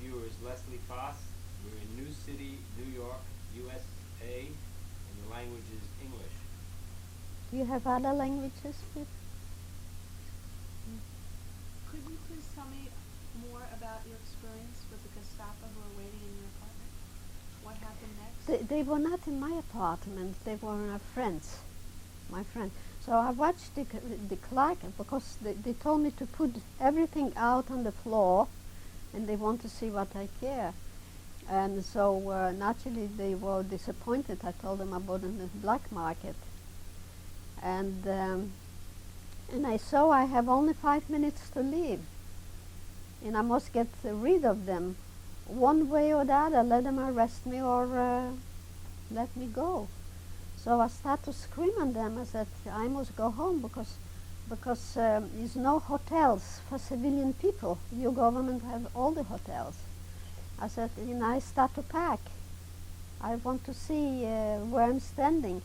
viewers, Leslie Foss. We're in New City, New York, USA, and the language is English. Do you have other languages, please? Could you please tell me more about your experience with the Gestapo who were waiting in your apartment? What happened next? They were not in my apartment. They were my friend. So I watched the clock because they told me to put everything out on the floor, and they want to see what I care. And so naturally they were disappointed. I told them about the black market, and I saw I have only 5 minutes to leave, and I must get rid of them one way or the other. Let them arrest me or let me go. So I started to scream at them. I said I must go home because there's no hotels for civilian people. Your government have all the hotels. I said, I start to pack. I want to see where I'm standing.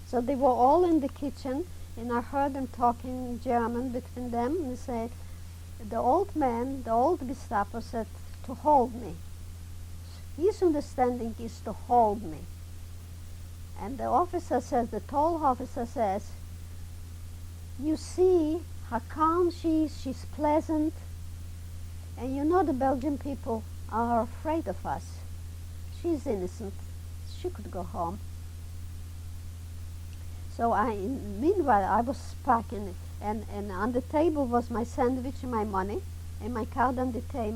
So they were all in the kitchen, and I heard them talking German between them. And they said, the old Gestapo said to hold me. His understanding is to hold me. And the officer says, the tall officer says, you see how calm she is, she's pleasant, and you know the Belgian people are afraid of us. She's innocent. She could go home. So meanwhile, I was packing, and on the table was my sandwich and my money, and my card d'identité,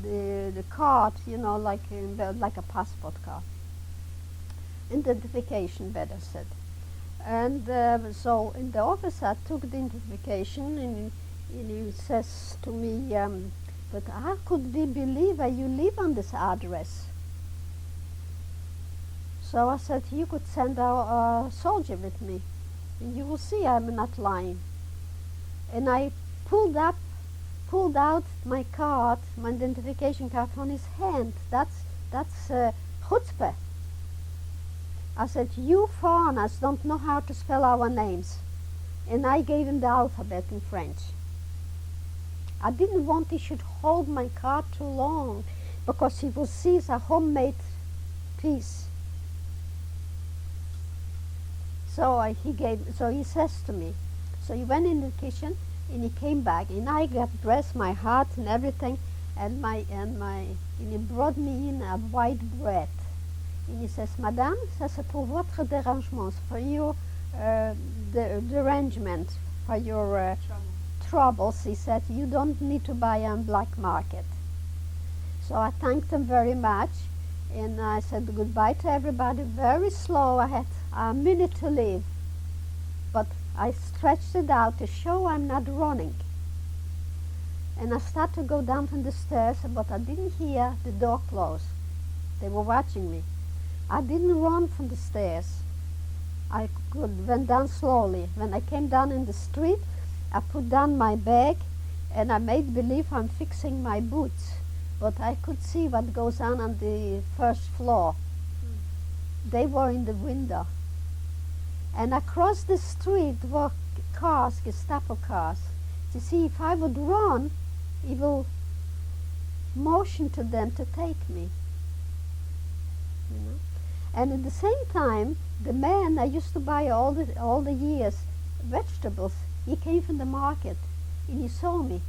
the card, like a passport card. Identification, better said. And so in the office I took the identification, and he says to me, but how could we believe you live on this address? So I said, you could send a soldier with me, and you will see I'm not lying. And I pulled out my card, my identification card from his hand. That's chutzpah. I said, you foreigners don't know how to spell our names. And I gave him the alphabet in French. I didn't want he should hold my card too long, because he will see it's a homemade piece. So he says to me, so he went in the kitchen and he came back, and I got dressed, my hat and everything, and he brought me in a white bread. And he says, Madame, ça c'est pour votre dérangement, for your derangement, for your troubles. He said, you don't need to buy on black market. So I thanked him very much, and I said goodbye to everybody very slow. I had a minute to leave, but I stretched it out to show I'm not running. And I started to go down from the stairs, but I didn't hear the door close. They were watching me. I didn't run from the stairs. I went down slowly. When I came down in the street, I put down my bag, and I made believe I'm fixing my boots, but I could see what goes on the first floor. They were in the window. And across the street were cars, Gestapo cars. To see if I would run, he will motion to them to take me. And at the same time, the man I used to buy all the years vegetables, he came from the market, and he saw me,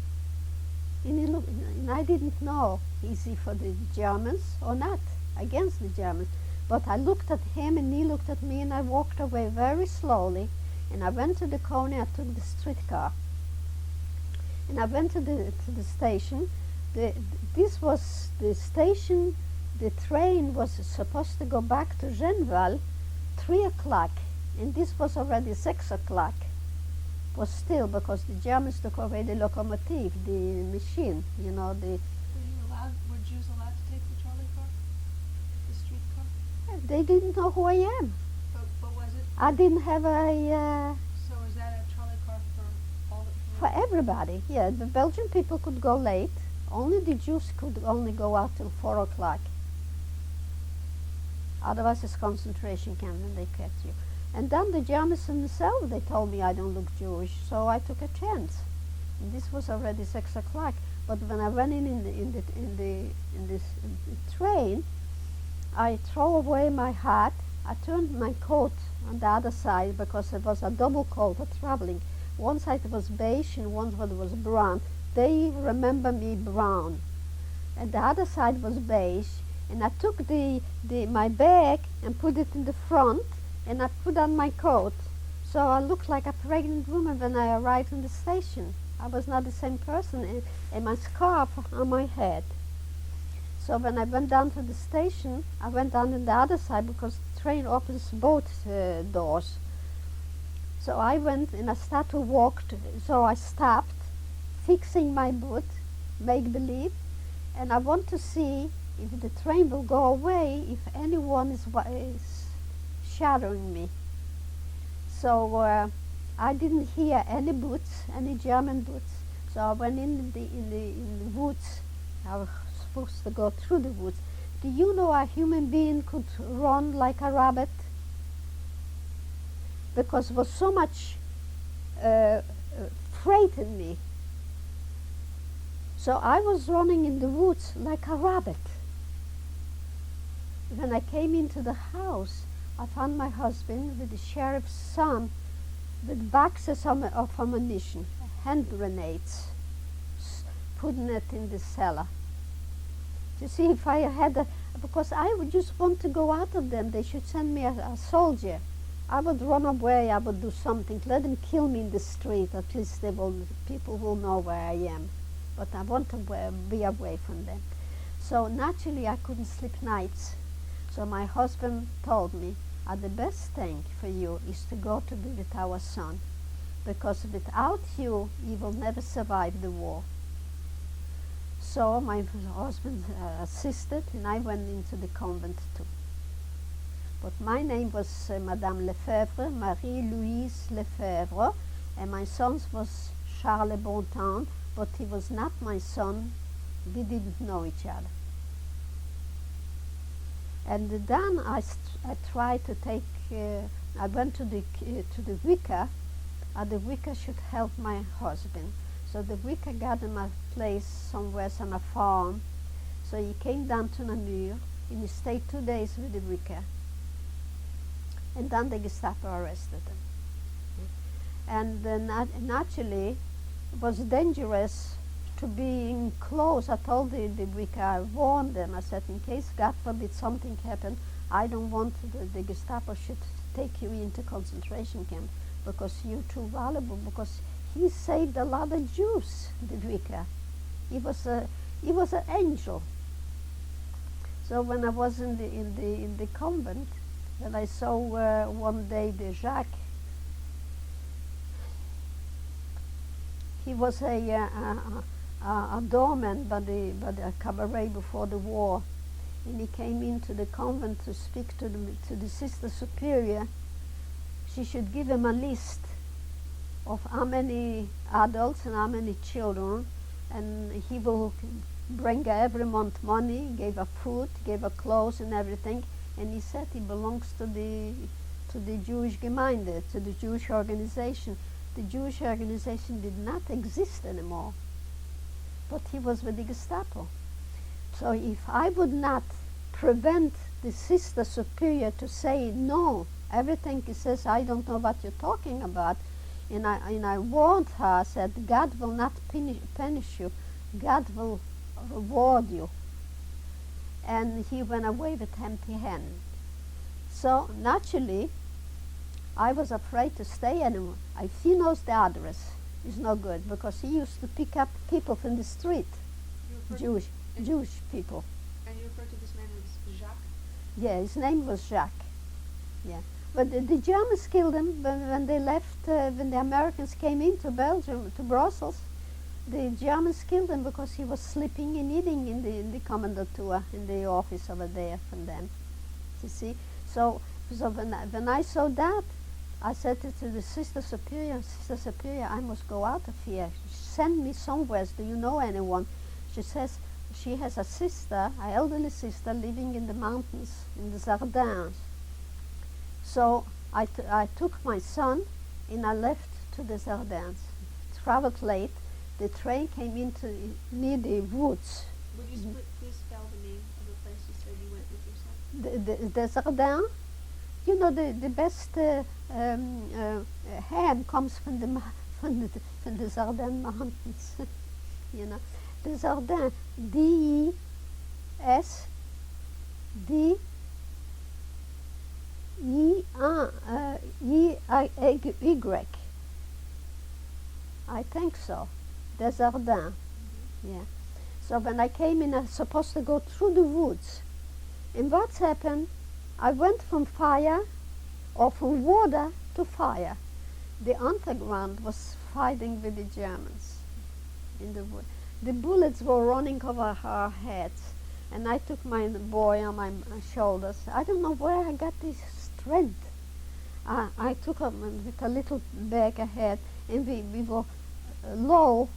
and he looked, and I didn't know is he for the Germans or not, against the Germans. But I looked at him, and he looked at me, and I walked away very slowly, and I went to the corner. I took the streetcar, and I went to the station. This was the station. The train was supposed to go back to Genval 3 o'clock, and this was already 6 o'clock. Was still, because the Germans took away the locomotive, the machine, the... Were Jews allowed to take the trolley car? The streetcar? They didn't know who I am. But was it... I didn't have a... So was that a trolley car for all the... For everybody, yeah. The Belgian people could go late. Only the Jews could only go out till 4 o'clock. Otherwise it's concentration camp and they catch you. And then the Germans themselves, they told me I don't look Jewish, so I took a chance. And this was already 6 o'clock. But when I went in this train, I throw away my hat. I turned my coat on the other side because it was a double coat for traveling. One side was beige and one side was brown. They remember me brown. And the other side was beige. And I took my bag and put it in the front, and I put on my coat. So I looked like a pregnant woman when I arrived in the station. I was not the same person, and my scarf on my head. So when I went down to the station, I went down on the other side because the train opens both doors. So I went and I started to walk, so I stopped, fixing my boot, make believe, and I want to see if the train will go away, if anyone is shadowing me. So I didn't hear any boots, any German boots. So I went in the woods. I was supposed to go through the woods. Do you know a human being could run like a rabbit? Because it was so much freight in me. So I was running in the woods like a rabbit. When I came into the house, I found my husband with the sheriff's son with boxes of ammunition, hand grenades, putting it in the cellar. You see, if I had because I would just want to go out of them, they should send me a soldier. I would run away, I would do something, let them kill me in the street, at least people will know where I am. But I want to be away from them. So naturally I couldn't sleep nights. So my husband told me, the best thing for you is to go to be with our son, because without you, he will never survive the war. So my husband assisted, and I went into the convent too. But my name was Madame Lefebvre, Marie-Louise Lefebvre, and my son's was Charles Bontemps, but he was not my son. We didn't know each other. And then I tried to take, I went to the vicar. The vicar should help my husband. So the vicar got him a place somewhere on a farm. So he came down to Namur, and he stayed 2 days with the vicar. And then the Gestapo arrested him. And then naturally, it was dangerous to be close. I told the vicar, I warned them, I said, in case, God forbid, something happened, I don't want the Gestapo should take you into concentration camp because you're too valuable, because he saved a lot of Jews, the vicar. He was an angel. So when I was in the convent, and I saw one day the Jacques, he was a doorman by the cabaret before the war, and he came into the convent to speak to the sister superior. She should give him a list of how many adults and how many children, and he will bring her every month money, gave her food, gave her clothes and everything, and he said he belongs to the Jewish Gemeinde, to the Jewish organization. The Jewish organization did not exist anymore, but he was with the Gestapo. So if I would not prevent the sister superior to say no, everything he says, I don't know what you're talking about, and I warned her, I said, God will not punish you, God will reward you. And he went away with empty hand. So naturally, I was afraid to stay anymore. If he knows the address, it's no good, because he used to pick up people from the street, Jewish people. And you refer to this man as Jacques? Yeah, his name was Jacques. Yeah, but the Germans killed him when they left. When the Americans came into Belgium, to Brussels, the Germans killed him because he was sleeping and eating in the commandatur, in the office over there from them. You see, so when I saw that, I said to the Sister Superior, I must go out of here. Send me somewhere. Do you know anyone? She says she has a sister, an elderly sister, living in the mountains, in the Ardennes. So I took my son and I left to the Ardennes. Traveled late, the train came into near the woods. Would you please spell the name of the place you said you went with your son? The Zardin. You know, the best ham comes from from the Zardin Mountains. You know, the Zardin, D-E-S-D-E-I-Y. I think so. The Zardin. Yeah. So when I came in, I was supposed to go through the woods. And what's happened? I went from fire, or from water to fire. The underground was fighting with the Germans in the wood. The bullets were running over our heads, and I took my boy on my shoulders. I don't know where I got this strength. I took him with a little bag ahead, and we were low,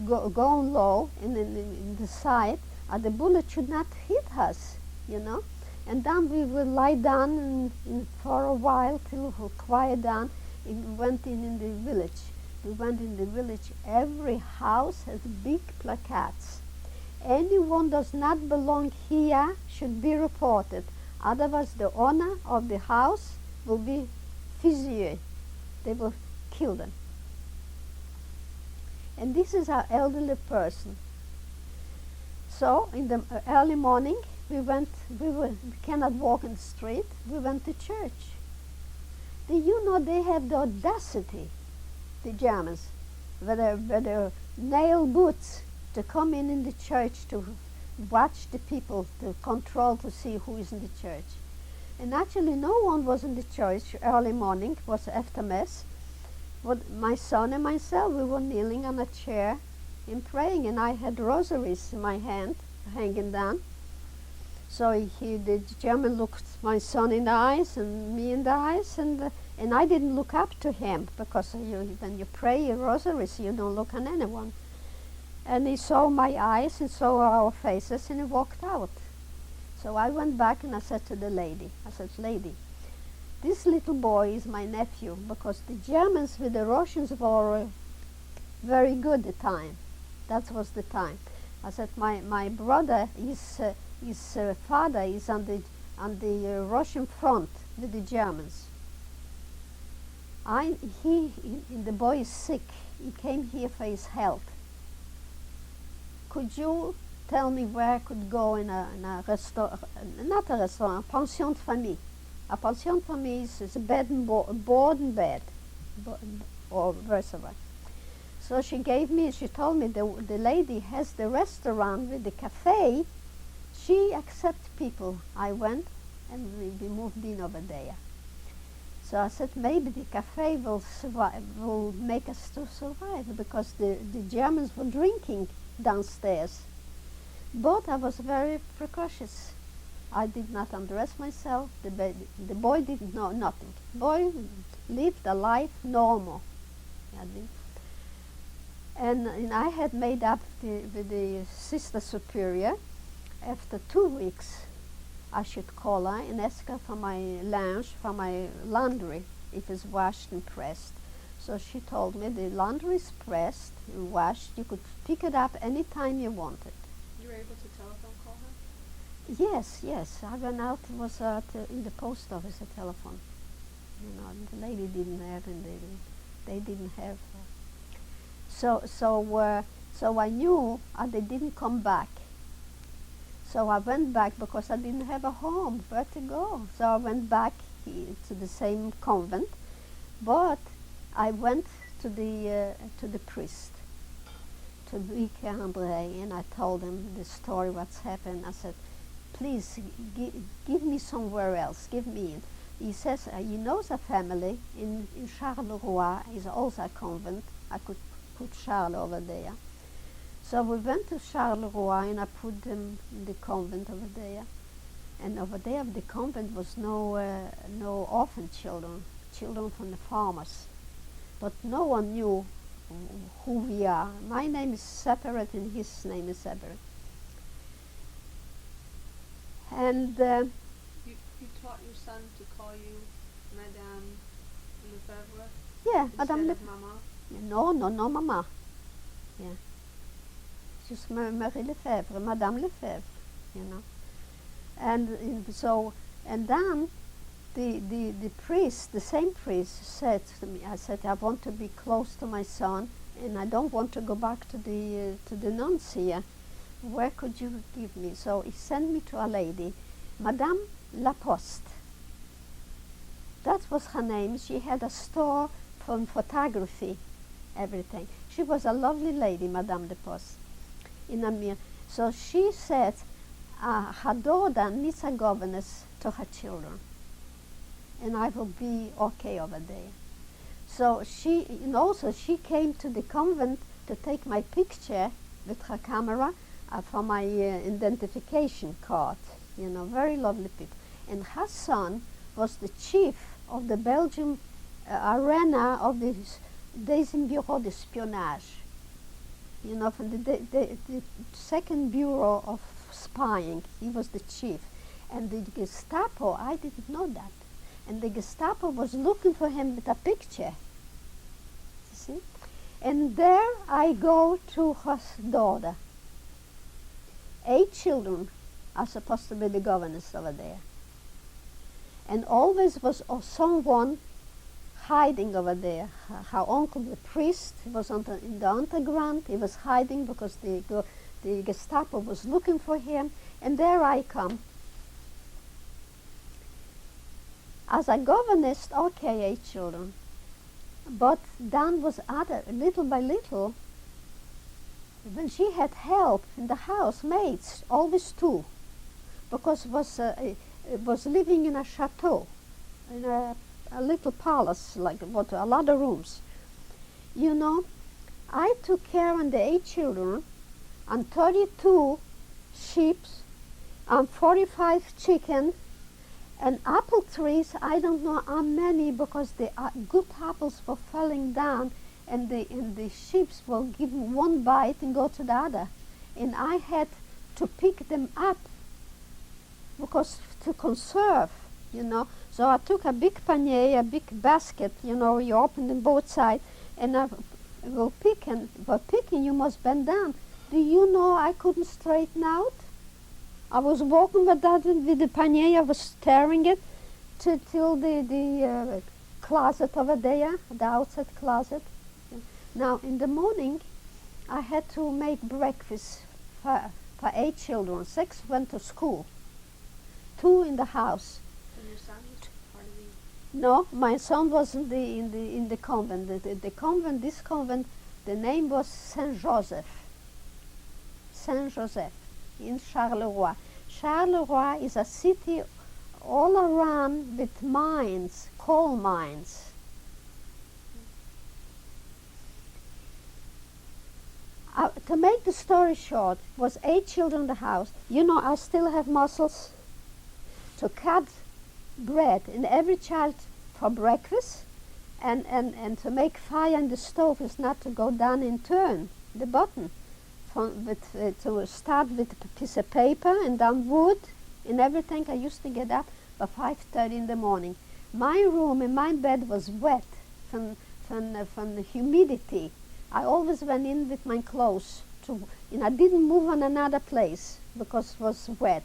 going low, and in the side. The bullet should not hit us, you know. And then we will lie down for a while till we quiet down, and we went in the village. We went in the village. Every house has big placards. Anyone does not belong here should be reported. Otherwise the owner of the house will be fusillé. They will kill them. And this is our elderly person. So in the early morning, we cannot walk in the street. We went to church. Do you know they have the audacity, the Germans, with their nail boots, to come in the church to watch the people, to control, to see who is in the church. And actually no one was in the church early morning, it was after Mass. But my son and myself, we were kneeling on a chair and praying, and I had rosaries in my hand, hanging down. So the German looked my son in the eyes and me in the eyes, and I didn't look up to him, because when you pray your rosaries, you don't look on anyone. And he saw my eyes and saw our faces, and he walked out. So I went back and I said to the lady, lady, this little boy is my nephew, because the Germans with the Russians were very good at the time. That was the time. I said, my brother, his father is on the Russian front with the Germans. The boy is sick. He came here for his health. Could you tell me where I could go in a restaurant, not a restaurant, a pension de famille. A pension de famille is a bed and board and bed, or versa. So she told me the lady has the restaurant with the cafe. She accepts people. I went, and we moved in over there. So I said, maybe the cafe will make us to survive, because the Germans were drinking downstairs. But I was very precautious. I did not undress myself. The boy didn't know nothing. The boy lived a life normal. And I had made up with the sister superior. After 2 weeks, I should call her and ask her for my linge, for my laundry, if it's washed and pressed. So she told me the laundry is pressed and washed. You could pick it up any time you wanted. You were able to telephone call her? Yes. I went out, was in the post office, a telephone. You know, the lady didn't have, and they didn't have. So I knew they didn't come back. So I went back because I didn't have a home where to go. So I went back to the same convent, but I went to the priest, to Vicar Andre, and I told him the story, what's happened. I said, please give me somewhere else, give me in. He says he knows a family in Charleroi, is also a convent. I could put Charles over there. So we went to Charleroi, and I put them in the convent over there. And over there, the convent was no orphan children from the farmers. But no one knew who we are. My name is separate, and his name is separate. And you taught your son to call you Madame Lefebvre? yeah, Madame Instead of Mama? No, Mama. Yeah. She's Marie Lefebvre, Madame Lefebvre, you know. And then the priest, the same priest, said to me, I said, I want to be close to my son, and I don't want to go back to the nuns here. Where could you give me? So he sent me to a lady, Madame Laposte. That was her name. She had a store for photography, everything. She was a lovely lady, Madame Laposte, in Amir. So she said her daughter needs a governess to her children, and I will be okay over there. So she, also she came to the convent to take my picture with her camera for my identification card. Very lovely people. And her son was the chief of the Belgian arena of the Deuxième Bureau d'Espionnage. From the second bureau of spying. He was the chief. And the Gestapo, I didn't know that. And the Gestapo was looking for him with a picture. You see? And there I go to her daughter. 8 children are supposed to be the governess over there. And always was someone hiding over there. Her uncle, the priest, was in the underground. He was hiding because the Gestapo was looking for him. And there I come. As a governess, okay, 8 children. But Dan was little by little. When she had help in the house, maids, always 2, because was living in a chateau, in a little palace, like what, a lot of rooms. I took care of the 8 children, and 32 sheep, and 45 chicken, and apple trees. I don't know how many, because the good apples were falling down, and the sheep will give one bite and go to the other. And I had to pick them up because to conserve, So I took a big panier, a big basket, you open them both sides, and I will pick. And for picking, you must bend down. Do you know I couldn't straighten out? I was walking with the panier. I was staring it till the closet over there, the outside closet. Now, in the morning, I had to make breakfast for 8 children. 6 went to school, 2 in the house. And your son was part of the... No, my son was in the convent. The convent, this convent, the name was Saint Joseph. Saint Joseph in Charleroi. Charleroi is a city all around with mines, coal mines. To make the story short, was 8 children in the house. I still have muscles to cut bread in every child for breakfast, and to make fire in the stove is not to go down and turn the button. To start with a piece of paper and then wood and everything. I used to get up at 5:30 in the morning. My room and my bed was wet from the humidity. I always went in with my clothes, I didn't move on another place because it was wet.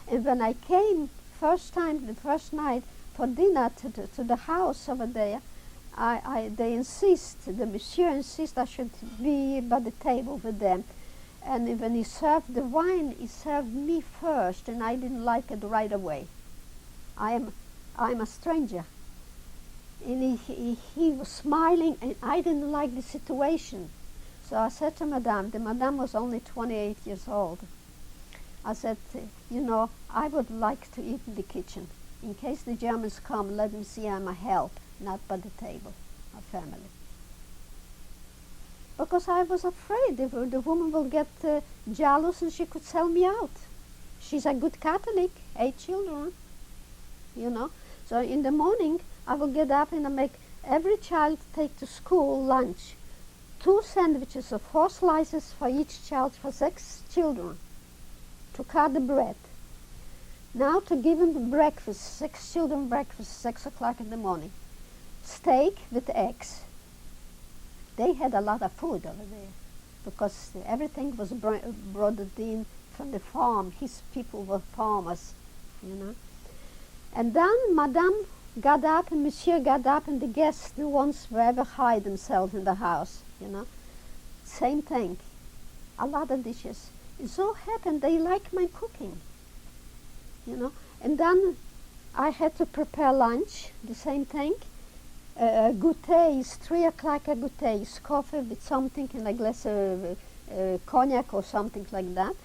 And when I came the first night for dinner to the house over there, the monsieur insists I should be by the table with them. And when he served the wine, he served me first, and I didn't like it right away. I'm a stranger. And he was smiling, and I didn't like the situation. So I said to Madame, the Madame was only 28 years old. I said, I would like to eat in the kitchen. In case the Germans come, let them see I'm a help, not by the table, a family. Because I was afraid the woman will get jealous and she could sell me out. She's a good Catholic, 8 children, So in the morning, I will get up and I make every child take to school lunch. 2 sandwiches of 4 slices for each child for 6 children to cut the bread. Now to give them breakfast, 6 children breakfast, 6 o'clock in the morning. Steak with eggs. they had a lot of food over there because everything was brought in from the farm. His people were farmers, you know. And then Madame got up and Monsieur got up and the guests, the ones who ever hide themselves in the house, you know. Same thing. A lot of dishes. It so happened they like my cooking, you know. And then I had to prepare lunch, the same thing. Goûter is 3 o'clock. A goûter is coffee with something and a glass of cognac or something like that.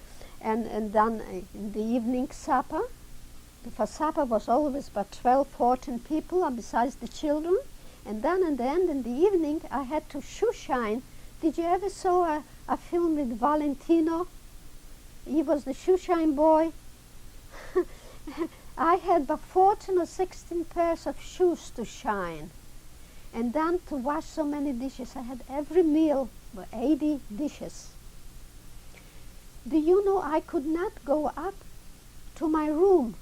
And then in the evening supper. For supper was always about 12, 14 people, besides the children. And then in the end, in the evening, I had to shoe shine. Did you ever saw a film with Valentino? He was the shoe shine boy. I had about 14 or 16 pairs of shoes to shine. And then to wash so many dishes. I had every meal were 80 dishes. Do you know I could not go up to my room?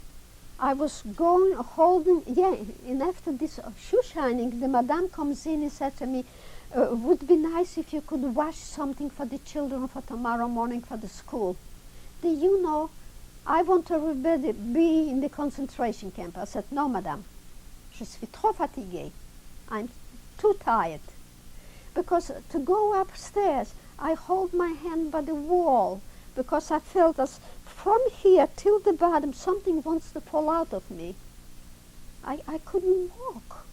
I was going, holding, and after this shoe shining, the madame comes in and said to me, would be nice if you could wash something for the children for tomorrow morning for the school. Do you know, I want to be in the concentration camp. I said, no, madame, je suis trop fatiguée. I'm too tired. Because to go upstairs, I hold my hand by the wall because I felt as from here till the bottom, something wants to fall out of me. I couldn't walk.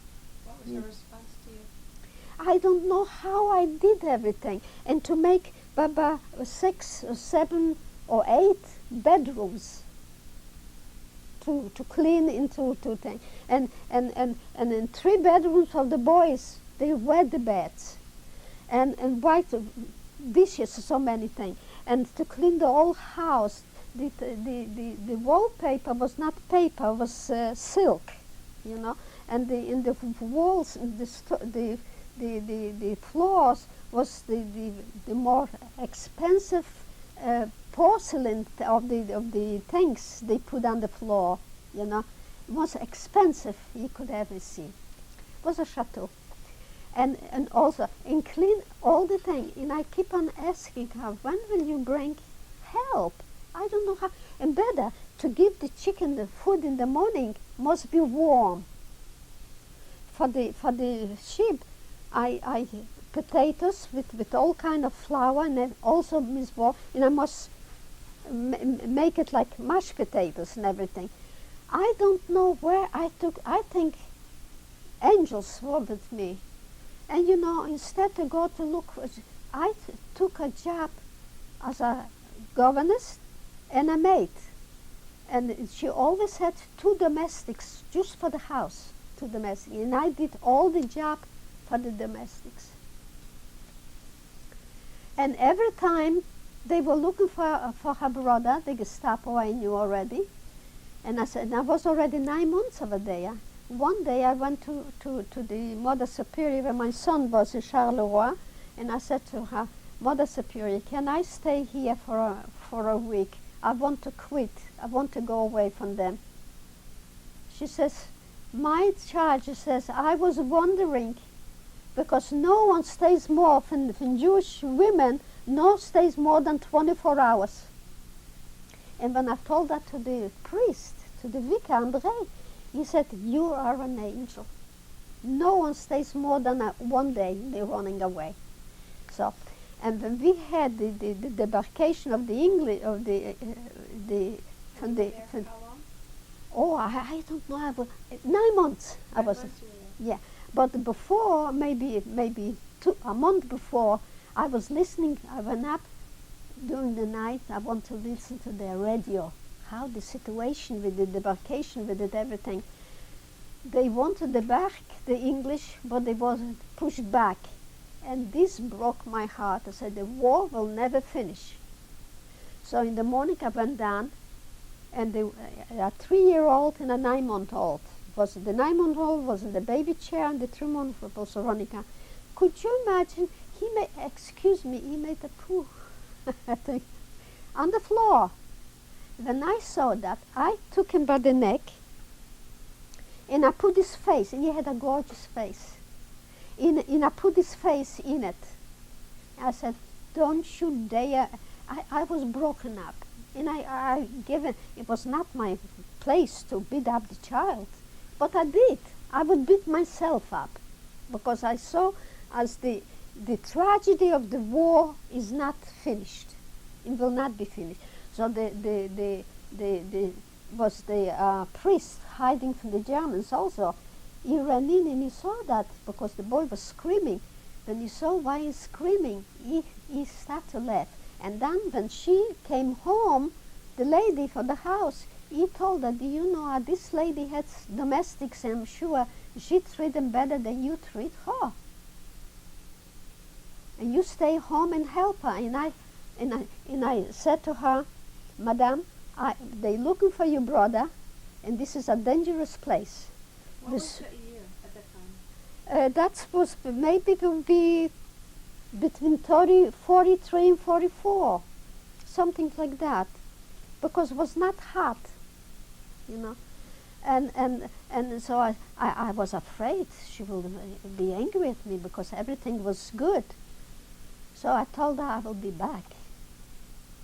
What was her response to you? I don't know how I did everything. And to make Baba 6 or 7 or 8 bedrooms to clean into things. And in 3 bedrooms of the boys, they wet the beds. And white dishes, so many things. And to clean the whole house. The wallpaper was not paper, was silk, you know, and in the walls, the floors was the more expensive porcelain of the things they put on the floor, you know. It was expensive you could ever see. It was a chateau. And also, and clean all the thing. And I keep on asking her, when will you bring help? I don't know how. And better, to give the chicken the food in the morning must be warm. For the sheep, I potatoes with all kind of flour and then also Miss Warm, and I must make it like mashed potatoes and everything. I don't know where I think angels were with me. And you know, instead to go to look, I took a job as a governess and a maid. And she always had 2 domestics just for the house, 2 domestics. And I did all the job for the domestics. And every time they were looking for her brother, the Gestapo I knew already. And I said, and I was already 9 months over there. One day I went to the Mother Superior where my son was in Charleroi, and I said to her, Mother Superior, can I stay here for a week? I want to quit. I want to go away from them. She says, my charge says, I was wondering, because no one stays more, from Jewish women, no stays more than 24 hours. And when I told that to the priest, to the vicar, André, he said, you are an angel. No one stays more than 1 day, they're running away. So, and when we had the debarkation of the English, of How long? Oh, I don't know. 9 months. I was. Yeah, but before, maybe a month before, I was listening. I went up during the night. I want to listen to the radio. How the situation with the debarkation, with it, everything. They wanted to debark the English, but they wasn't pushed back. And this broke my heart. I said, the war will never finish. So in the morning I went down, and a 3-year-old and a 9-month-old. The 9-month-old was in the baby chair, and the 3-month-old was Veronica. Could you imagine, he made a poo, I think, on the floor. When I saw that, I took him by the neck, and I put his face, and he had a gorgeous face. I put his face in it. I said, don't you dare. I was broken up. And I given, it was not my place to beat up the child. But I did. I would beat myself up. Because I saw as the tragedy of the war is not finished. It will not be finished. So the priest hiding from the Germans also. He ran in and he saw that because the boy was screaming. When he saw why he's screaming, he started to laugh. And then when she came home, the lady for the house, he told her, do you know this lady has domestics and I'm sure she treats them better than you treat her. And you stay home and help her. And I said to her, Madame, they looking for your brother and this is a dangerous place. What was the year at that time? That was maybe it will be between 43 and 44, something like that, because it was not hot, you know. And so I was afraid she will be angry at me because everything was good. So I told her I will be back.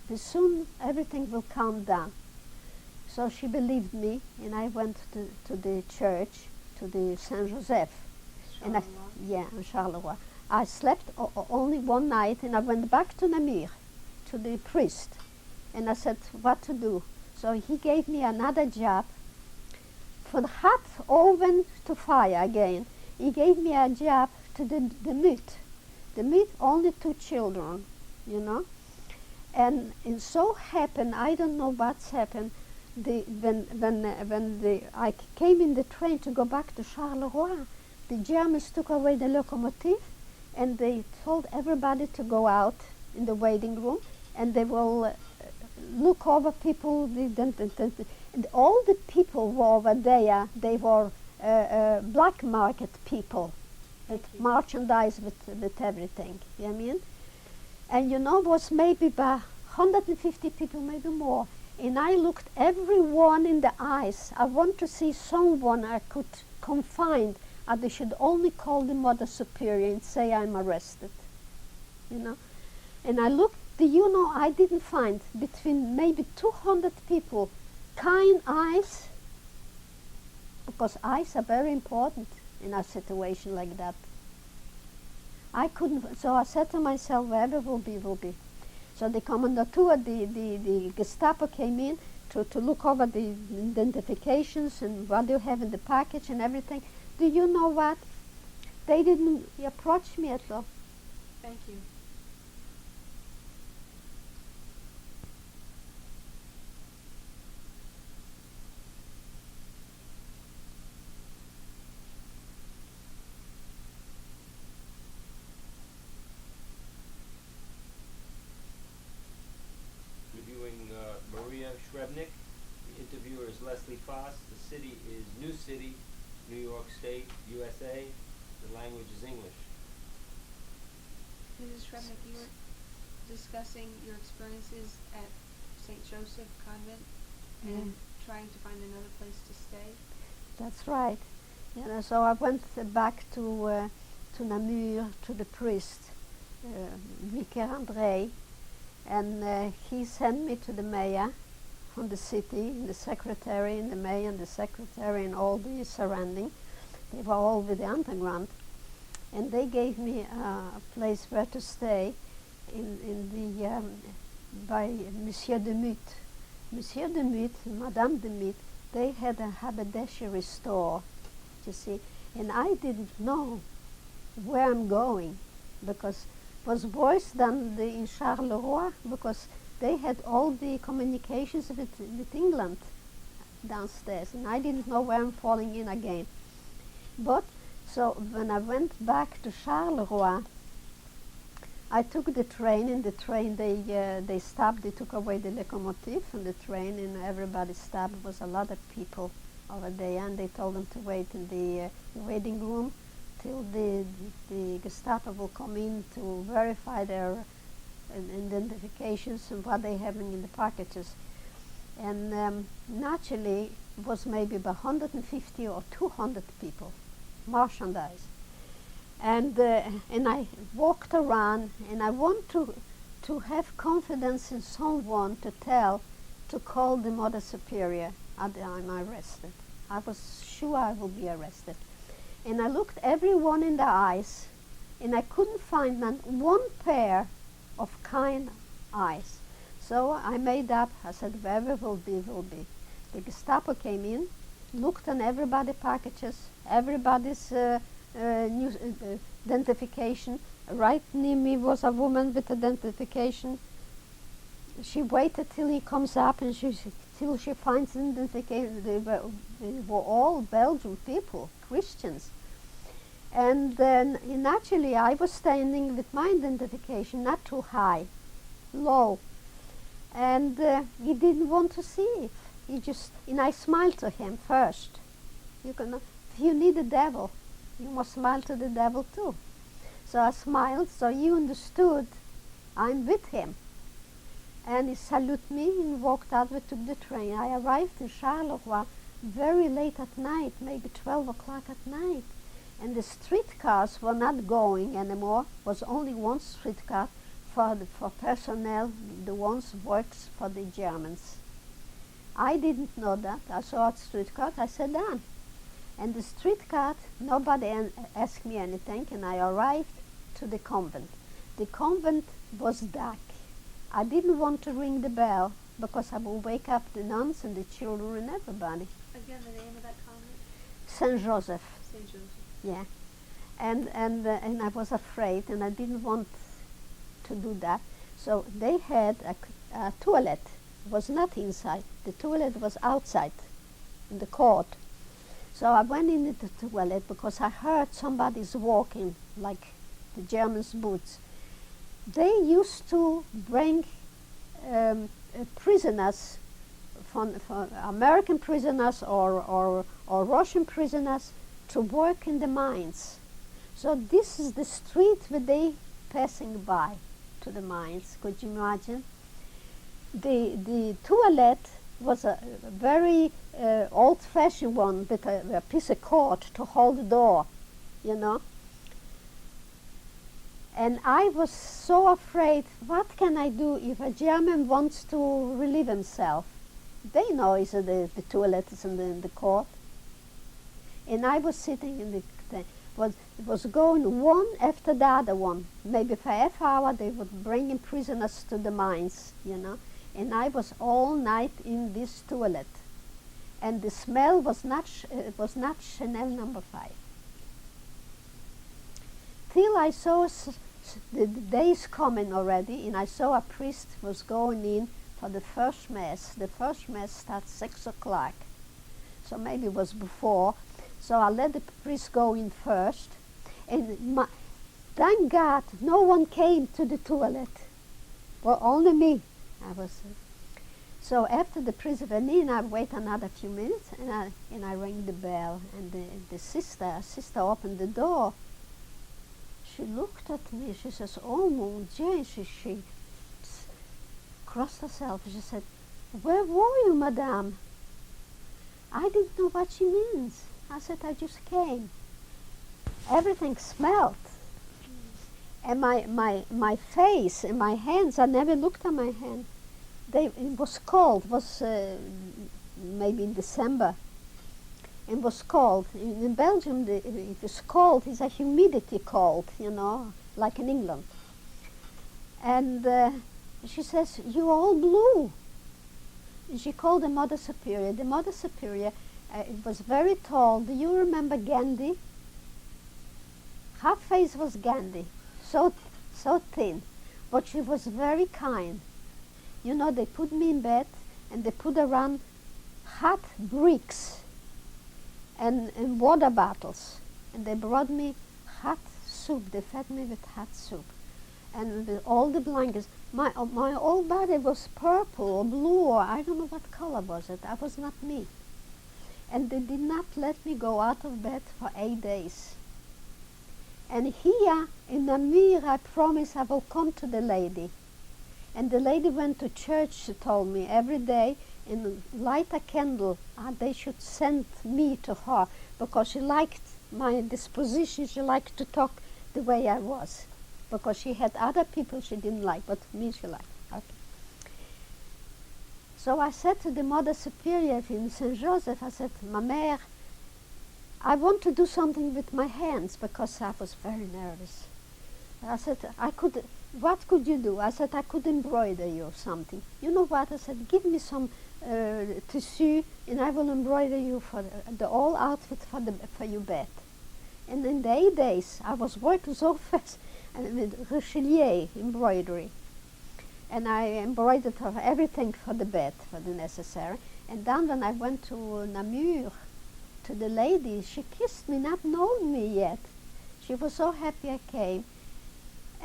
But soon everything will calm down. So she believed me, and I went to the church, to the Saint Joseph. And in Charleroi. I slept only one night, and I went back to Namur, to the priest, and I said what to do. So he gave me another job. From hot oven to fire again. He gave me a job to the meat. The meat, only 2 children, you know. And it so happened, I don't know what's happened, when I came in the train to go back to Charleroi, the Germans took away the locomotive and they told everybody to go out in the waiting room and they will look over people. And all the people were over there, they were black market people, with merchandise, with everything, you know what I mean? And you know, it was maybe about 150 people, maybe more. And I looked everyone in the eyes. I want to see someone I could confine. They should only call the Mother Superior and say I'm arrested, you know. And I looked, you know, I didn't find between maybe 200 people kind eyes, because eyes are very important in a situation like that. I couldn't, so I said to myself, wherever will be, will be. So the Kommandantur, the Gestapo came in to look over the identifications and what you have in the package and everything. Do you know what? They didn't approach me at all. Thank you. Reviewing Maria Shrebnik. The interviewer is Leslie Foss. The city is New City, New York State, USA. The language is English. Mrs. Shrebnik, you were discussing your experiences at St. Joseph Convent and trying to find another place to stay. That's right. You know, so I went back to Namur, to the priest, Vicar André, and he sent me to the mayor from the city, and the secretary, and the mayor, and the secretary, and all the surrounding. They were all with the underground. And they gave me a place where to stay in the by Monsieur de Mutte. Monsieur de Mutte, Madame de Mutte, they had a haberdashery store, you see, and I didn't know where I'm going because it was worse than in Charleroi because they had all the communications with England downstairs, and I didn't know where I'm falling in again. But so when I went back to Charleroi, I took the train. In the train, they stopped. They took away the locomotive from the train, and everybody stopped. There was a lot of people over there, and they told them to wait in the waiting room till the Gestapo will come in to verify their identifications and what they having in the packages. And naturally, it was maybe about 150 or 200 people, merchandise. and I walked around, and I want to have confidence in someone to call the Mother Superior at the time I arrested. I was sure I would be arrested. And I looked everyone in the eyes, and I couldn't find not one pair of kind eyes. So I made up, I said, wherever will be, will be. The Gestapo came in, looked on everybody's packages, everybody's identification. Right near me was a woman with identification. She waited till he comes up, and till she finds identification. They were all Belgian people, Christians. And then, naturally, I was standing with my identification not too high, low. And he didn't want to see it. And I smiled to him first. If you need the devil, you must smile to the devil too. So I smiled, so he understood I'm with him. And he saluted me and walked out. We took the train. I arrived in Charleroi very late at night, maybe 12 o'clock at night. And the streetcars were not going anymore. Was only one streetcar for personnel, the ones works for the Germans. I didn't know that. I saw a streetcar, I sat down. And the streetcar, nobody asked me anything, and I arrived to the convent. The convent was dark. I didn't want to ring the bell because I would wake up the nuns and the children and everybody. Again, the name of that convent? Saint Joseph. Saint Joseph. Yeah. And I was afraid, and I didn't want to do that. So they had a toilet. It was not inside. The toilet was outside in the court. So I went into the toilet because I heard somebody's walking, like the Germans' boots. They used to bring prisoners, for American prisoners or Russian prisoners, to work in the mines. So this is the street where they passing by to the mines. Could you imagine? The toilet was a very old-fashioned one with a piece of cord to hold the door, you know. And I was so afraid, what can I do if a German wants to relieve himself? They know the toilet is in the court. And I was sitting in it was going one after the other one. Maybe for half hour they would bring in prisoners to the mines, you know. And I was all night in this toilet. And the smell was not Chanel number 5. Till I saw the days coming already, and I saw a priest was going in for the first mass. The first mass starts 6 o'clock, so maybe it was before. So I let the priest go in first, and thank God no one came to the toilet. Well, only me. So after the priest went in, I wait another few minutes, and I rang the bell, and the sister opened the door. She looked at me. She says, "Oh, mon Dieu," she crossed herself. She said, "Where were you, madame?" I didn't know what she means. I said, "I just came." Everything smelled. And my face and my hands, I never looked at my hand. It was cold. It was maybe in December. It was cold. In Belgium, it is cold. It's a humidity cold, you know, like in England. And she says, "You're all blue." And she called the Mother Superior. The Mother Superior was very tall. Do you remember Gandhi? Her face was Gandhi, so thin, but she was very kind. You know, they put me in bed, and they put around hot bricks and water bottles, and they brought me hot soup. They fed me with hot soup, and with all the blankets. My whole body was purple or blue, or I don't know what color was it. That was not me. And they did not let me go out of bed for 8 days. And here in Namur, I promised I will come to the lady. And the lady went to church, she told me, every day, and light a candle. They should send me to her, because she liked my disposition. She liked to talk the way I was, because she had other people she didn't like, but me she liked. Okay. So I said to the Mother Superior in Saint Joseph, I said, Ma mère, I want to do something with my hands, because I was very nervous. I said, what could you do? I said, I could embroider you or something. You know what? I said, give me some tissue and I will embroider you for the whole outfit for your bed. And in the 8 days, I was working so fast with Richelieu embroidery. And I embroidered her everything for the bed, for the necessary. And then when I went to Namur, to the lady, she kissed me, not knowing me yet. She was so happy I came.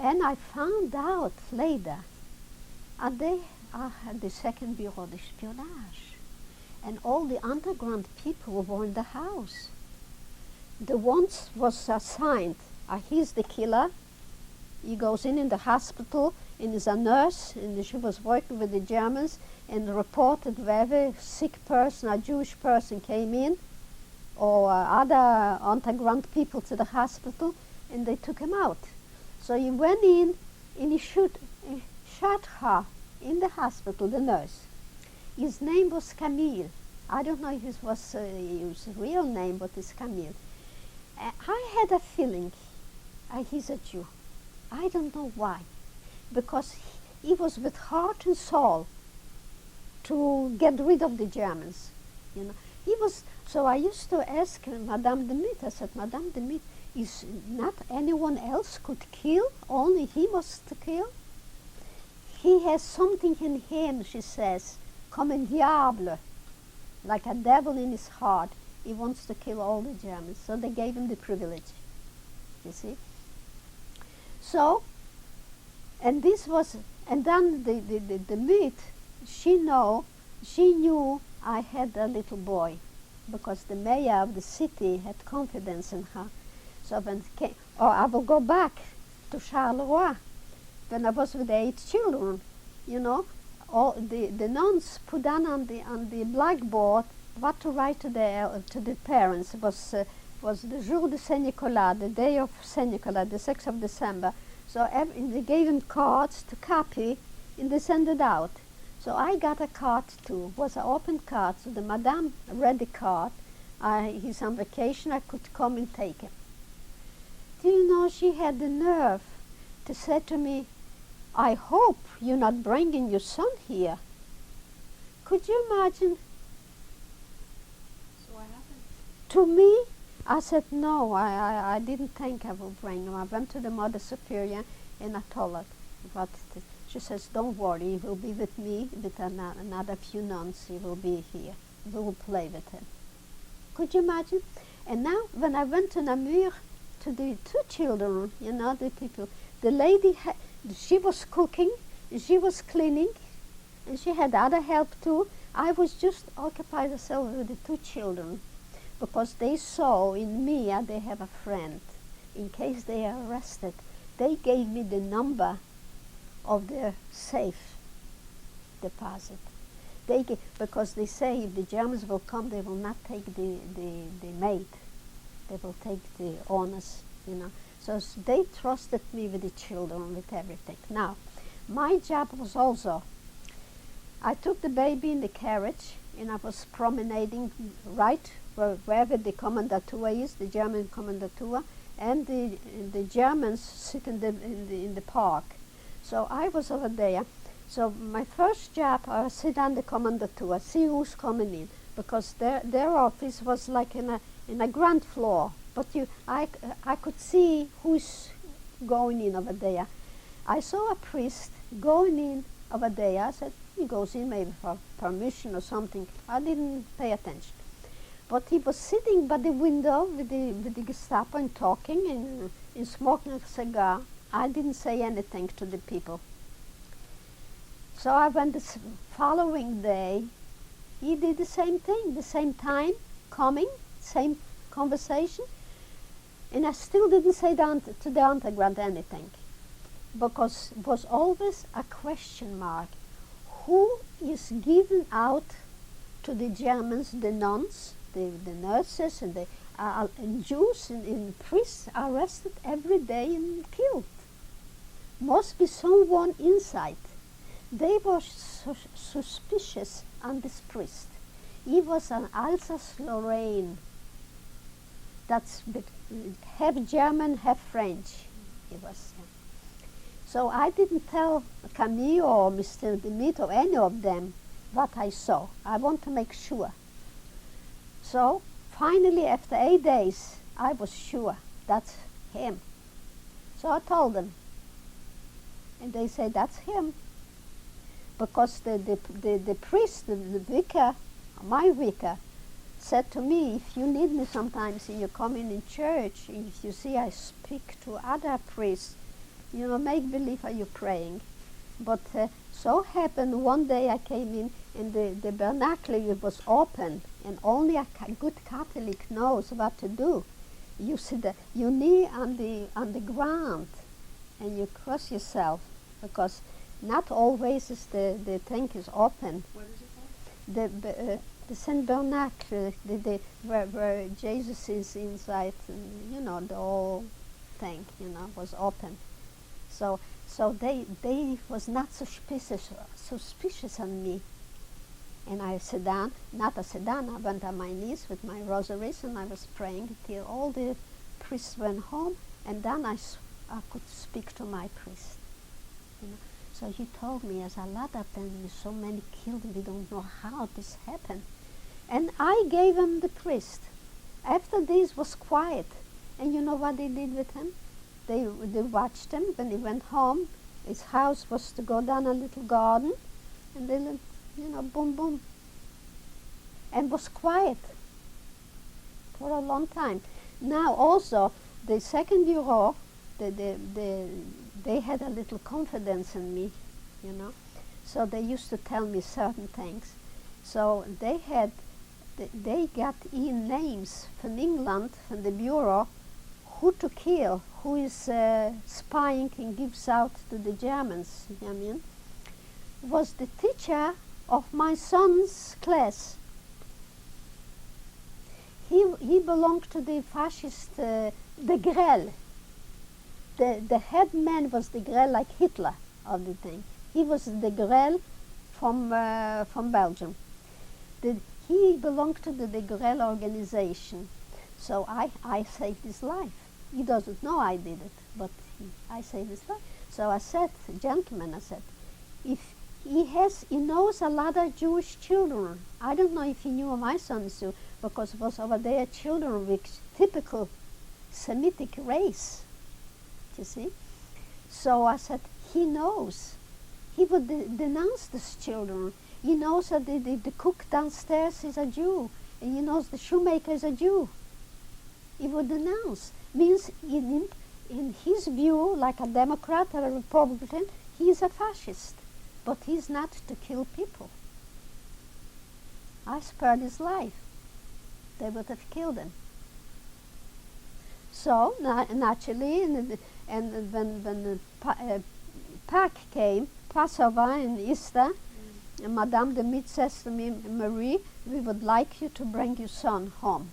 And I found out later, they had the second bureau d'espionnage. And all the underground people were in the house. The ones was assigned, he's the killer. He goes in the hospital, and is a nurse, and she was working with the Germans, and reported wherever sick person, a Jewish person came in, or other underground people to the hospital, and they took him out. So he went in, and he shot her in the hospital, the nurse. His name was Camille. I don't know if it was his real name, but it's Camille. I had a feeling he's a Jew. I don't know why. Because he was with heart and soul to get rid of the Germans. You know, he was. So I used to ask Madame de Mitte. I said, Madame de Mitte, is not anyone else could kill? Only he was to kill? He has something in him, she says, comme un diable, like a devil in his heart. He wants to kill all the Germans. So they gave him the privilege. You see? So, and this was, and then the meat, she knew I had a little boy, because the mayor of the city had confidence in her. So when I will go back to Charleroi, when I was with the 8 children, you know, all the nuns put down on the blackboard what to write to the parents. It was the jour de Saint Nicolas, the day of Saint Nicolas, the 6th of December. So they gave him cards to copy, and they sent it out. So I got a card too. It was an open card. So the madame read the card. He's on vacation. I could come and take him. Do you know, she had the nerve to say to me, I hope you're not bringing your son here. Could you imagine? So what happened? To me, I said, no, I didn't think I would bring him. I went to the Mother Superior and I told her what it is. She says, don't worry, he will be with me, with another few nuns. He will be here. We will play with him. Could you imagine? And now, when I went to Namur, to the 2 children, you know, the people, the lady, she was cooking, she was cleaning, and she had other help too. I was just occupied myself with the 2 children, because they saw in me, they have a friend. In case they are arrested, they gave me the number of their safe deposit. Because they say if the Germans will come, they will not take the maid. They will take the owners, you know. So they trusted me with the children, with everything. Now, my job was also, I took the baby in the carriage, and I was promenading right wherever the Kommandatur is, the German Kommandatur, and the Germans sit in the park. So I was over there. So my first job, I sit on the Kommandatur, see who's coming in, because their office was like in a ground floor. But I could see who's going in over there. I saw a priest going in over there. I said, he goes in maybe for permission or something. I didn't pay attention. But he was sitting by the window with the Gestapo and talking and smoking a cigar. I didn't say anything to the people. So I went the following day. He did the same thing, the same time, coming, same conversation. And I still didn't say to the underground anything, because it was always a question mark. Who is given out to the Germans, the nuns, the nurses, and Jews and priests arrested every day and killed. Must be someone inside. They were suspicious on this priest. He was an Alsace-Lorraine. That's half German, half French. He was. So I didn't tell Camille or Mr. Demit or any of them what I saw. I want to make sure. So finally, after 8 days, I was sure that's him. So I told them. And they said, that's him. Because the priest, the vicar, my vicar, said to me, if you need me sometimes and you come in church, if you see I speak to other priests, make believe are you praying. But so happened one day I came in and the vernacular was open and only a good Catholic knows what to do. You sit your knee on the ground and you cross yourself because not always is the thing is open. What is it called? The Saint Vernacular, where Jesus is inside, and, the whole thing, was open. So they was not suspicious on me. And I sat down, I went on my knees with my rosaries and I was praying till all the priests went home, and then I could speak to my priest. So he told me, as a lot of them, so many killed, we don't know how this happened. And I gave him the priest. After this was quiet. And you know what they did with him? They watched him when he went home. His house was to go down a little garden. And they let, boom, boom. And was quiet for a long time. Now also, the second bureau, they had a little confidence in me, So they used to tell me certain things. So they got in names from England, from the bureau, who to kill, who is spying and gives out to the Germans, was the teacher of my son's class. He belonged to the fascist, the Grell. The head man was the Grell, like Hitler of the thing. He was the Grell from Belgium. He belonged to the Grell organization. So I saved his life. He doesn't know I did it, but I saved his life. So I said, gentlemen, if he knows a lot of Jewish children. I don't know if he knew my sons too, because it was over there children with typical Semitic race. You see? So I said, he knows. He would denounce these children. He knows that the cook downstairs is a Jew, and he knows the shoemaker is a Jew. He would denounce. Means in his view, like a Democrat or a Republican, he is a fascist, but he's not to kill people. I spared his life. They would have killed him. So naturally, and when the Pâques came, Passover and Easter, and Madame de Mit says to me, Marie, we would like you to bring your son home.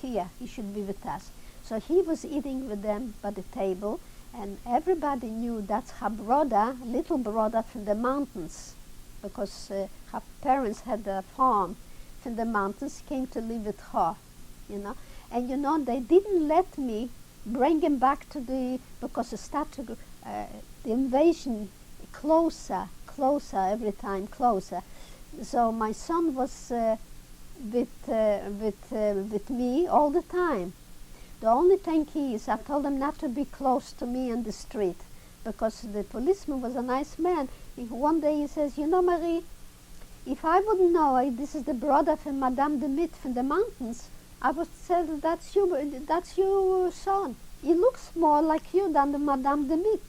Here, he should be with us. So he was eating with them by the table, and everybody knew that's her brother, little brother from the mountains, because her parents had a farm from the mountains, came to live with her, And they didn't let me bring him back to because it started the invasion closer, every time closer. So my son was with me all the time. The only thing I told him not to be close to me in the street, because the policeman was a nice man. One day he says, Marie, if I wouldn't know this is the brother from Madame de Mit from the mountains, I would say that's your son. He looks more like you than the Madame de Mit.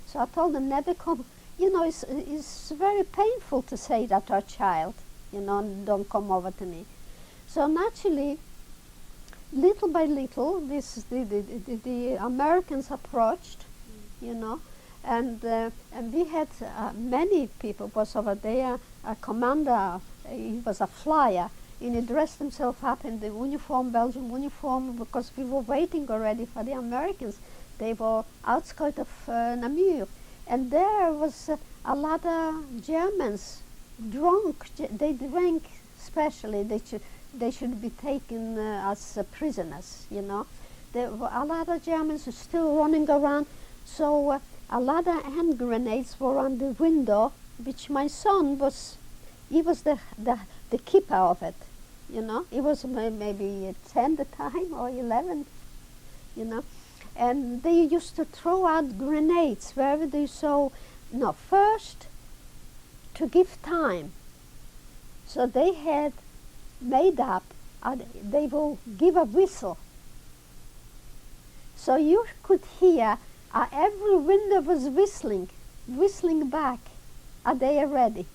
So I told him never come. It's very painful to say that to a child, don't come over to me. So naturally, little by little, the Americans approached, and we had many people. Was over there a commander. He was a flyer. and he dressed himself up in the uniform, Belgian uniform, because we were waiting already for the Americans. They were outskirts of Namur, and there was a lot of Germans drunk. They drank, especially. They should be taken as prisoners. You know, there were a lot of Germans still running around. So a lot of hand grenades were on the window, which my son was. He was the keeper of it. You know, he was maybe 10 at the time or 11. You know. And they used to throw out grenades wherever they saw. No, first to give time. So they had made up. They will give a whistle. So you could hear every window was whistling back. Are they ready?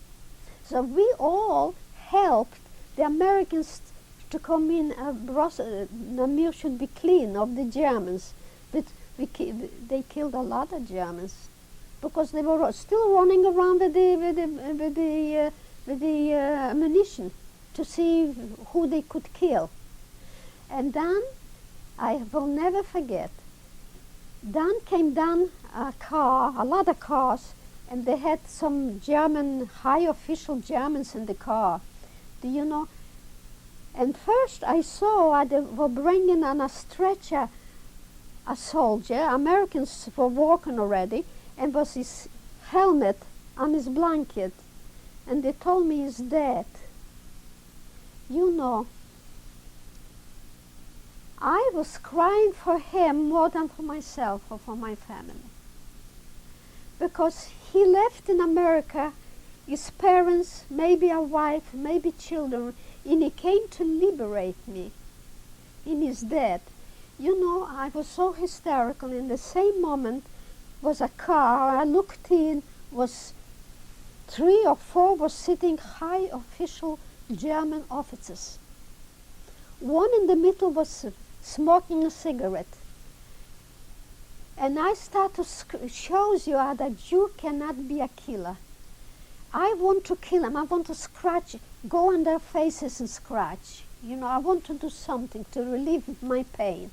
So we all helped the Americans to come in. Namur should be clean of the Germans. But they killed a lot of Germans because they were still running around with the ammunition to see who they could kill. And then, I will never forget, then came down a car, a lot of cars, and they had some German, high official Germans in the car. Do you know? And first I saw they were bringing on a stretcher a soldier. Americans were walking already, and was his helmet on his blanket, and they told me he's dead. You know, I was crying for him more than for myself or for my family, because he left in America, his parents, maybe a wife, maybe children, and he came to liberate me, and he's dead. You know, I was so hysterical. In the same moment was a car. I looked in, was 3 or 4 were sitting high official German officers. One in the middle was smoking a cigarette. And I start to shows you that you cannot be a killer. I want to kill them. I want to scratch, go on their faces and scratch. You know, I want to do something to relieve my pain.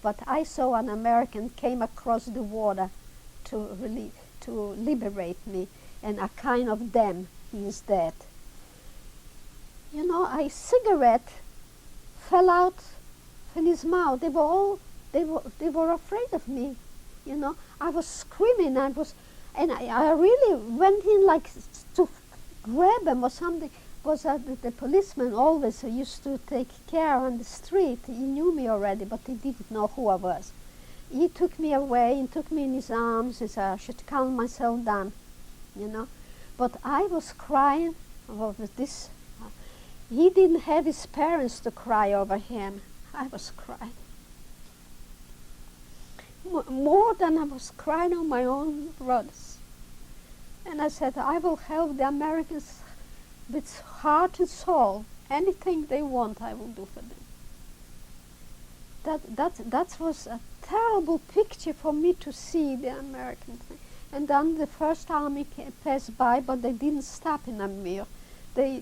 But I saw an American came across the water to liberate me, and a kind of them, he is dead. You know, a cigarette fell out in his mouth. They were afraid of me. You know, I was screaming. I really went in like to grab him or something. Because the policeman always used to take care on the street. He knew me already, but he didn't know who I was. He took me away and took me in his arms. He said I should calm myself down, you know. But I was crying over this. He didn't have his parents to cry over him. I was crying. More than I was crying on my own brothers. And I said, I will help the Americans with heart and soul. Anything they want, I will do for them. That was a terrible picture for me to see, the American thing. And then the first army passed by, but they didn't stop in Namur. They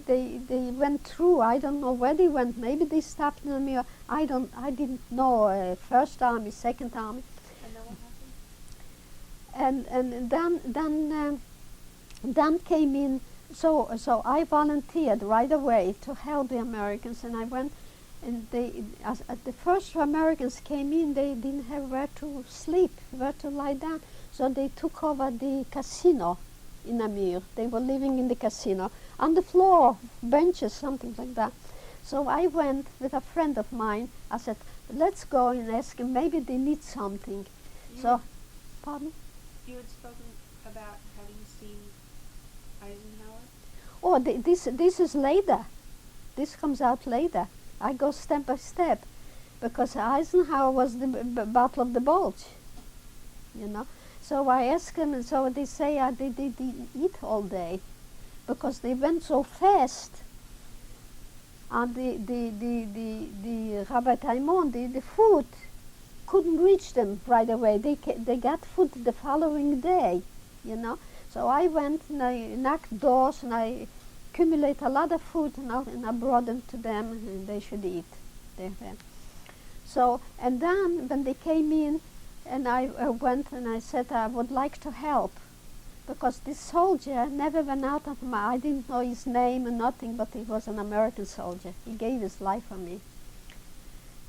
went through. I don't know where they went. Maybe they stopped in Namur. I didn't know. First army, second army. And then what happened? And then came in. So I volunteered right away to help the Americans, and I went. And as the first Americans came in, they didn't have where to sleep, where to lie down. So they took over the casino in Namur. They were living in the casino, on the floor, benches, something like that. So I went with a friend of mine. I said, let's go and ask them, maybe they need something. Pardon? You had spoken about having seen Eisenhower? Oh, this is later. This comes out later. I go step by step, because Eisenhower was the Battle of the Bulge, you know. So I asked them, and so they say they didn't eat all day, because they went so fast. And the ravitaillement, the food, couldn't reach them right away. They got food the following day, you know. So I went and I knocked doors and I accumulate a lot of food, and I brought them to them, and they should eat. So, and then when they came in, and I went and I said I would like to help, because this soldier never went out of I didn't know his name and nothing, but he was an American soldier. He gave his life for me.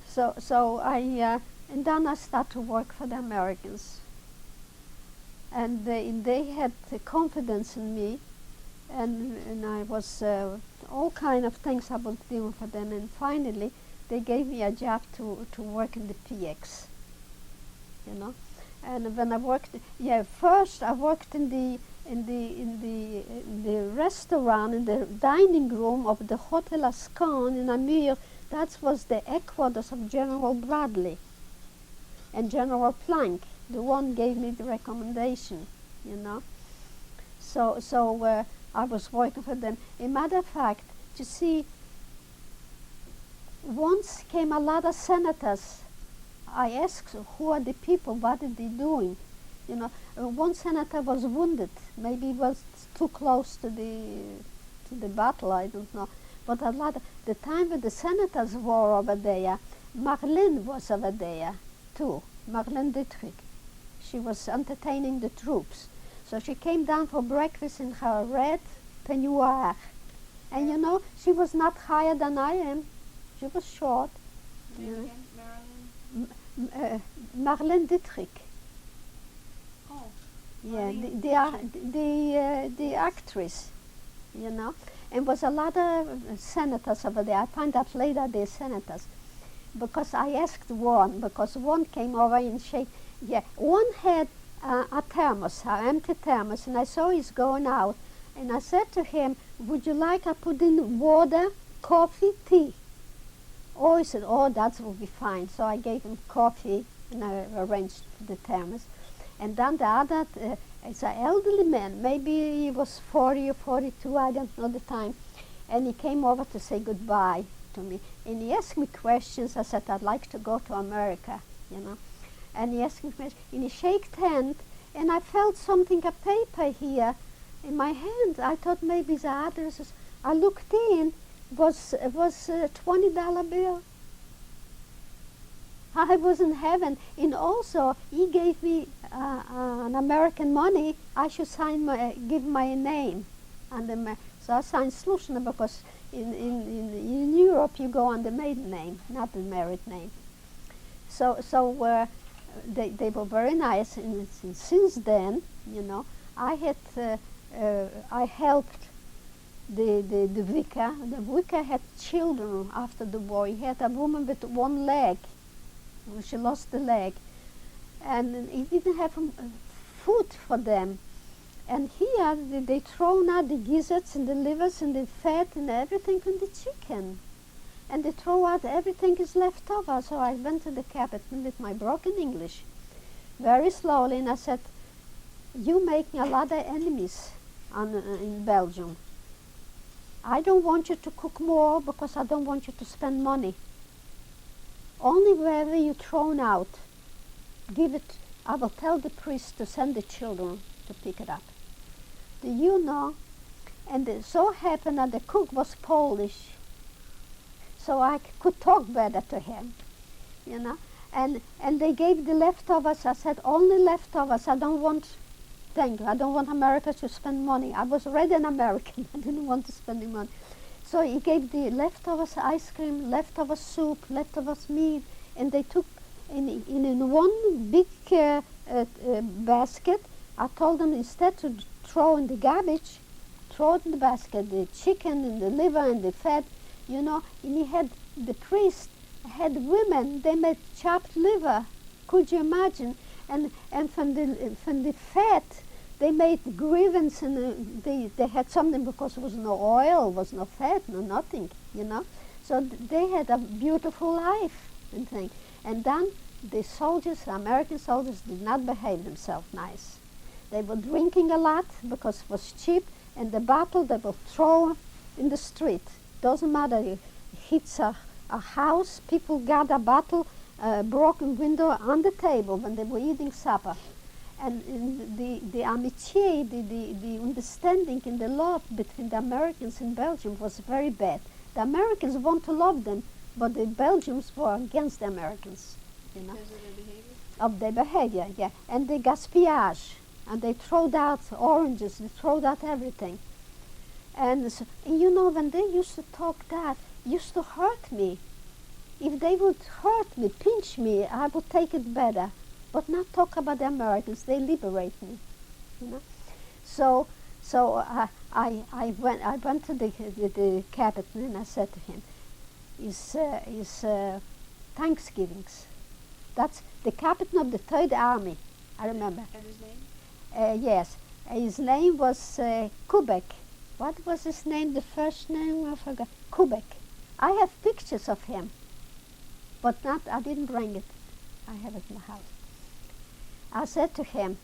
So and then I started to work for the Americans. And they had the confidence in me, and I was all kind of things I was doing for them, and finally they gave me a job to work in the PX, you know. And when I worked, first I worked in the restaurant, in the dining room of the Hotel Ascon in Amir. That was the headquarters of General Bradley and General Plank. The one gave me the recommendation, you know. So I was working for them. A matter of fact, you see, once came a lot of senators. I asked, who are the people? What are they doing? You know, one senator was wounded. Maybe he was too close to the battle. I don't know. But a lot. The time when the senators were over there, Marlene was over there too. Marlene Dietrich. She was entertaining the troops. So she came down for breakfast in her red peignoir. And you know, she was not higher than I am. She was short. Again, Marilyn? Marlene Dietrich. Oh. Yeah, Marlene the actress, you know. And was a lot of senators over there. I find out later they're senators. Because I asked one, because one came over and shake. Yeah, one had a thermos, an empty thermos, and I saw he's going out. And I said to him, would you like I put in water, coffee, tea? Oh, he said, oh, that will be fine. So I gave him coffee, and I arranged the thermos. And then the other, it's an elderly man, maybe he was 40 or 42, I don't know the time. And he came over to say goodbye to me. And he asked me questions. I said, I'd like to go to America, you know. And he asked me questions, and he shook hand, and I felt something, a paper here in my hand. I thought maybe the addresses. I looked in, was a $20 bill. I was in heaven. And also, he gave me an American money. I should give my name. So I signed Slushna, because in Europe you go on the maiden name, not the married name. So they were very nice, and since then, you know, I helped the vicar. The vicar had children after the war. He had a woman with one leg. She lost the leg, and he didn't have food for them. And here they thrown out the gizzards and the livers and the fat and everything from the chicken. And they throw out everything is left over. So I went to the captain with my broken English, very slowly, and I said, you making a lot of enemies in Belgium. I don't want you to cook more, because I don't want you to spend money. Only wherever you're thrown out, give it. I will tell the priest to send the children to pick it up. Do you know? And it so happened that the cook was Polish, so I could talk better to him, you know. And they gave the leftovers. I said, only leftovers. I don't want, thank you, I don't want America to spend money. I was already an American. I didn't want to spend the money. So he gave the leftovers ice cream, leftovers soup, leftovers meat, and they took in one big basket. I told them, instead to throw in the garbage, throw it in the basket, the chicken and the liver and the fat, you know. And he had, the priest had women, they made chopped liver, could you imagine? And from the fat, they made grievance, and they had something, because there was no oil, was no fat, no nothing, you know. So they had a beautiful life and thing. And then the soldiers, the American soldiers, did not behave themselves nice. They were drinking a lot because it was cheap, and the bottle they will throw in the street. Doesn't matter, it hits a house, people got a bottle, broken window on the table when they were eating supper. and in the amitié, the understanding and the love between the Americans and Belgium was very bad. The Americans want to love them, but the Belgians were against the Americans, you know. Because of their behavior? Of their behavior, yeah. And the gaspillage, and they throwed out oranges, they throwed out everything. And, so, and you know, when they used to talk that, used to hurt me. If they would hurt me, pinch me, I would take it better. But not talk about the Americans, they liberate me, you know. So I went to the captain and I said to him, is Thanksgivings. That's the captain of the Third Army, I remember. And his name? Yes, his name was Kubek. What was his name, the first name? I forgot. Kubek. I have pictures of him, but I didn't bring it. I have it in the house. I said to him,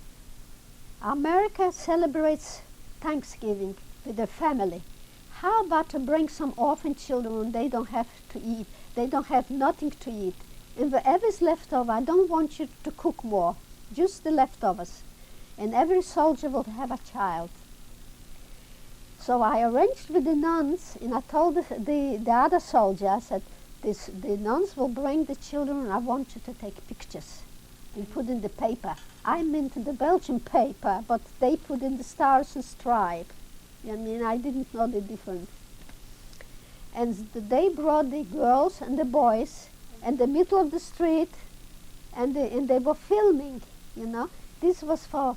America celebrates Thanksgiving with their family. How about to bring some orphan children when they don't have to eat? They don't have nothing to eat. And whatever's left over, I don't want you to cook more, just the leftovers. And every soldier will have a child. So I arranged with the nuns, and I told the other soldier, I said, the nuns will bring the children, and I want you to take pictures and put in the paper. I meant the Belgian paper, but they put in the Stars and Stripes. I mean, I didn't know the difference. And they brought the girls and the boys in the middle of the street, and they were filming, you know. This was for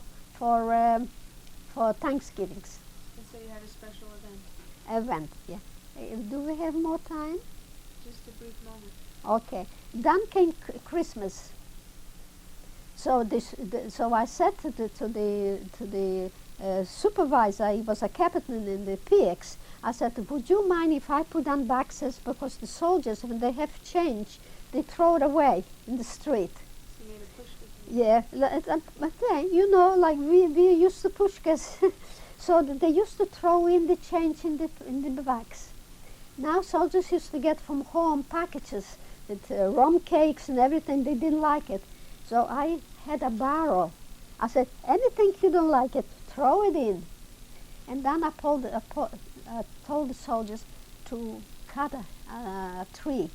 Thanksgivings. And so you had a special event? Yeah. Do we have more time? Just a brief moment. Okay. Then came Christmas. So so I said to the supervisor, he was a captain in the PX, I said, would you mind if I put on boxes, because the soldiers, when they have change, they throw it away in the street. So you made a pushkas? Yeah, but then, you know, like we used to pushkas, so that they used to throw in the change in the bags. Now soldiers used to get from home packages with rum cakes and everything. They didn't like it. So I had a barrel. I said, anything you don't like it, throw it in. And then I told the soldiers to cut a tree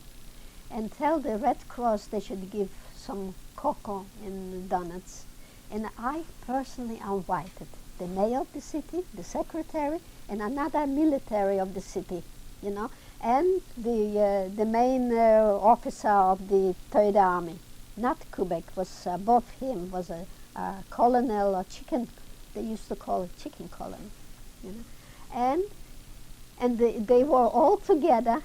and tell the Red Cross they should give some cocoa and donuts. And I personally invited the mayor of the city, the secretary, and another military of the city, you know, and the main officer of the Third Army. Not Quebec, was above him, was a colonel, or chicken, they used to call it chicken colonel, you know. And they were all together,